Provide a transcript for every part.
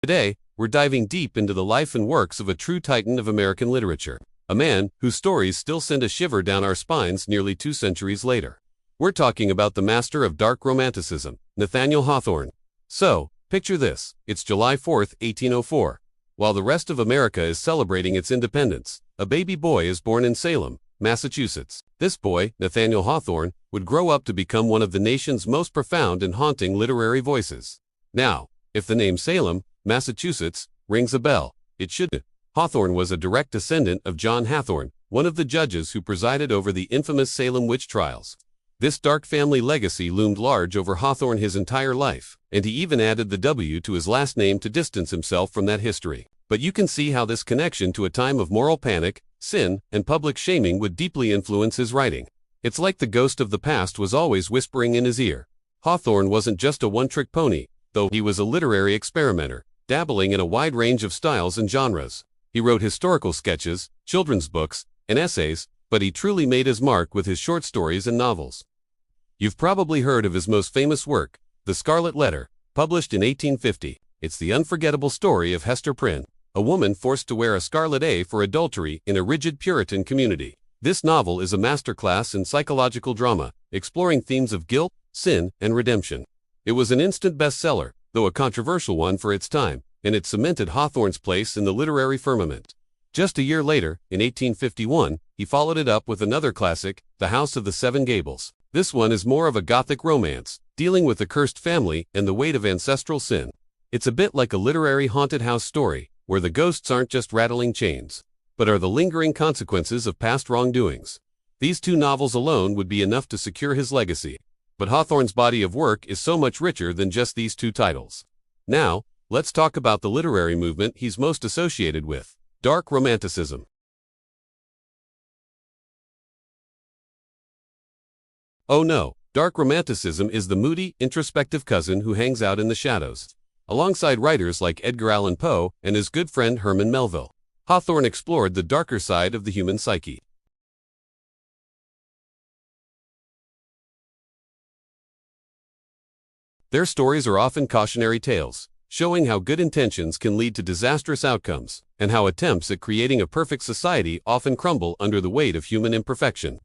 Today, we're diving deep into the life and works of a true titan of American literature, a man whose stories still send a shiver down our spines nearly 2 centuries later. We're talking about the master of dark romanticism, Nathaniel Hawthorne. So, picture this, it's July 4th, 1804. While the rest of America is celebrating its independence, a baby boy is born in Salem, Massachusetts. This boy, Nathaniel Hawthorne, would grow up to become one of the nation's most profound and haunting literary voices. Now, if the name Salem, Massachusetts, rings a bell, it should. Hawthorne was a direct descendant of John Hathorne, one of the judges who presided over the infamous Salem witch trials. This dark family legacy loomed large over Hawthorne his entire life, and he even added the W to his last name to distance himself from that history. But you can see how this connection to a time of moral panic, sin, and public shaming would deeply influence his writing. It's like the ghost of the past was always whispering in his ear. Hawthorne wasn't just a one-trick pony, though he was a literary experimenter, dabbling in a wide range of styles and genres. He wrote historical sketches, children's books, and essays, but he truly made his mark with his short stories and novels. You've probably heard of his most famous work, The Scarlet Letter, published in 1850. It's the unforgettable story of Hester Prynne, a woman forced to wear a scarlet A for adultery in a rigid Puritan community. This novel is a masterclass in psychological drama, exploring themes of guilt, sin, and redemption. It was an instant bestseller, though a controversial one for its time, and it cemented Hawthorne's place in the literary firmament. Just a year later, in 1851, he followed it up with another classic, The House of the Seven Gables. This one is more of a Gothic romance, dealing with a cursed family and the weight of ancestral sin. It's a bit like a literary haunted house story, where the ghosts aren't just rattling chains, but are the lingering consequences of past wrongdoings. These 2 novels alone would be enough to secure his legacy. But Hawthorne's body of work is so much richer than just these 2 titles. Now, let's talk about the literary movement he's most associated with, Dark Romanticism. Oh no, Dark Romanticism is the moody, introspective cousin who hangs out in the shadows, alongside writers like Edgar Allan Poe and his good friend Herman Melville. Hawthorne explored the darker side of the human psyche. Their stories are often cautionary tales, showing how good intentions can lead to disastrous outcomes, and how attempts at creating a perfect society often crumble under the weight of human imperfection.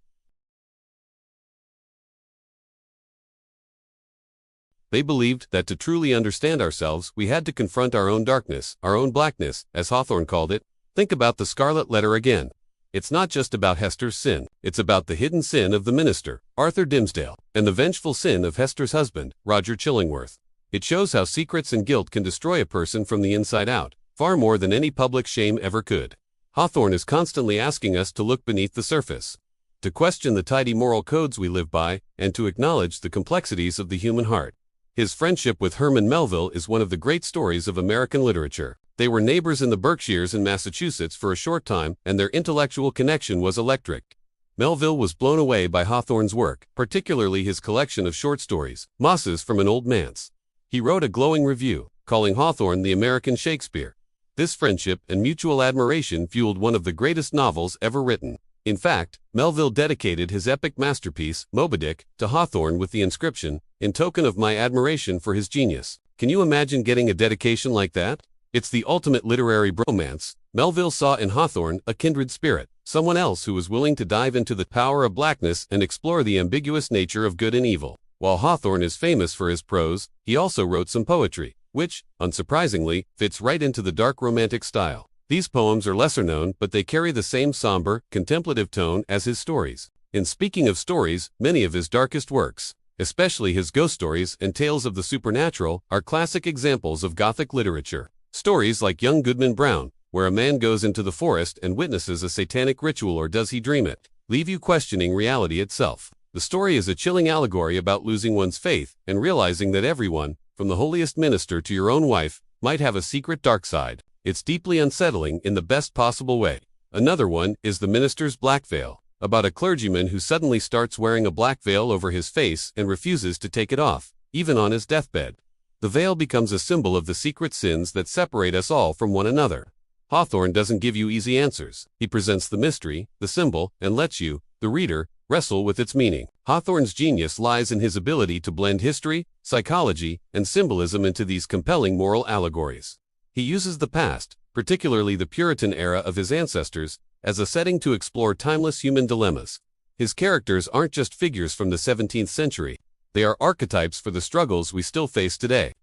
They believed that to truly understand ourselves, we had to confront our own darkness, our own blackness, as Hawthorne called it. Think about The Scarlet Letter again. It's not just about Hester's sin, it's about the hidden sin of the minister, Arthur Dimmesdale, and the vengeful sin of Hester's husband, Roger Chillingworth. It shows how secrets and guilt can destroy a person from the inside out, far more than any public shame ever could. Hawthorne is constantly asking us to look beneath the surface, to question the tidy moral codes we live by, and to acknowledge the complexities of the human heart. His friendship with Herman Melville is one of the great stories of American literature. They were neighbors in the Berkshires in Massachusetts for a short time, and their intellectual connection was electric. Melville was blown away by Hawthorne's work, particularly his collection of short stories, Mosses from an Old Manse. He wrote a glowing review, calling Hawthorne the American Shakespeare. This friendship and mutual admiration fueled one of the greatest novels ever written. In fact, Melville dedicated his epic masterpiece, Moby-Dick, to Hawthorne with the inscription, "In token of my admiration for his genius." Can you imagine getting a dedication like that? It's the ultimate literary bromance. Melville saw in Hawthorne a kindred spirit, someone else who was willing to dive into the power of blackness and explore the ambiguous nature of good and evil. While Hawthorne is famous for his prose, he also wrote some poetry, which, unsurprisingly, fits right into the dark romantic style. These poems are lesser known, but they carry the same somber, contemplative tone as his stories. And speaking of stories, many of his darkest works, especially his ghost stories and tales of the supernatural, are classic examples of Gothic literature. Stories like Young Goodman Brown, where a man goes into the forest and witnesses a satanic ritual, or does he dream it, leave you questioning reality itself. The story is a chilling allegory about losing one's faith and realizing that everyone, from the holiest minister to your own wife, might have a secret dark side. It's deeply unsettling in the best possible way. Another one is The Minister's Black Veil, about a clergyman who suddenly starts wearing a black veil over his face and refuses to take it off, even on his deathbed. The veil becomes a symbol of the secret sins that separate us all from one another. Hawthorne doesn't give you easy answers. He presents the mystery, the symbol, and lets you, the reader, wrestle with its meaning. Hawthorne's genius lies in his ability to blend history, psychology, and symbolism into these compelling moral allegories. He uses the past, particularly the Puritan era of his ancestors, as a setting to explore timeless human dilemmas. His characters aren't just figures from the 17th century, they are archetypes for the struggles we still face today.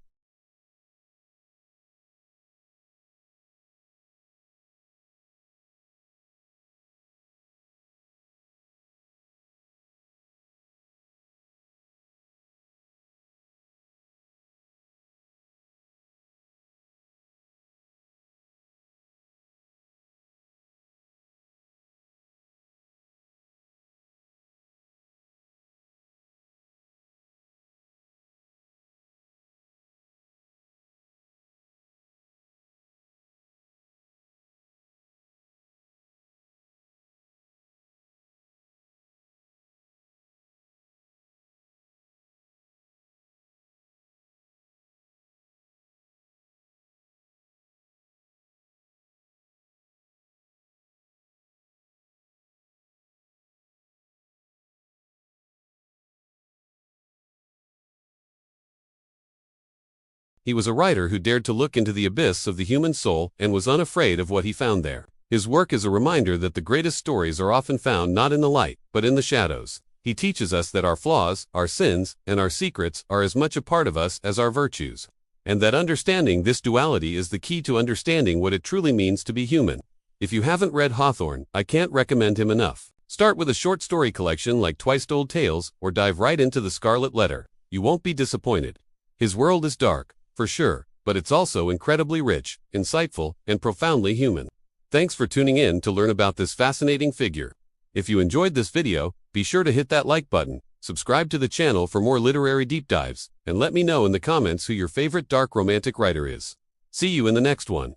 He was a writer who dared to look into the abyss of the human soul and was unafraid of what he found there. His work is a reminder that the greatest stories are often found not in the light, but in the shadows. He teaches us that our flaws, our sins, and our secrets are as much a part of us as our virtues, and that understanding this duality is the key to understanding what it truly means to be human. If you haven't read Hawthorne, I can't recommend him enough. Start with a short story collection like Twice Told Tales, or dive right into the Scarlet Letter. You won't be disappointed. His world is dark, for sure, but it's also incredibly rich, insightful, and profoundly human. Thanks for tuning in to learn about this fascinating figure. If you enjoyed this video, be sure to hit that like button, subscribe to the channel for more literary deep dives, and let me know in the comments who your favorite dark romantic writer is. See you in the next one.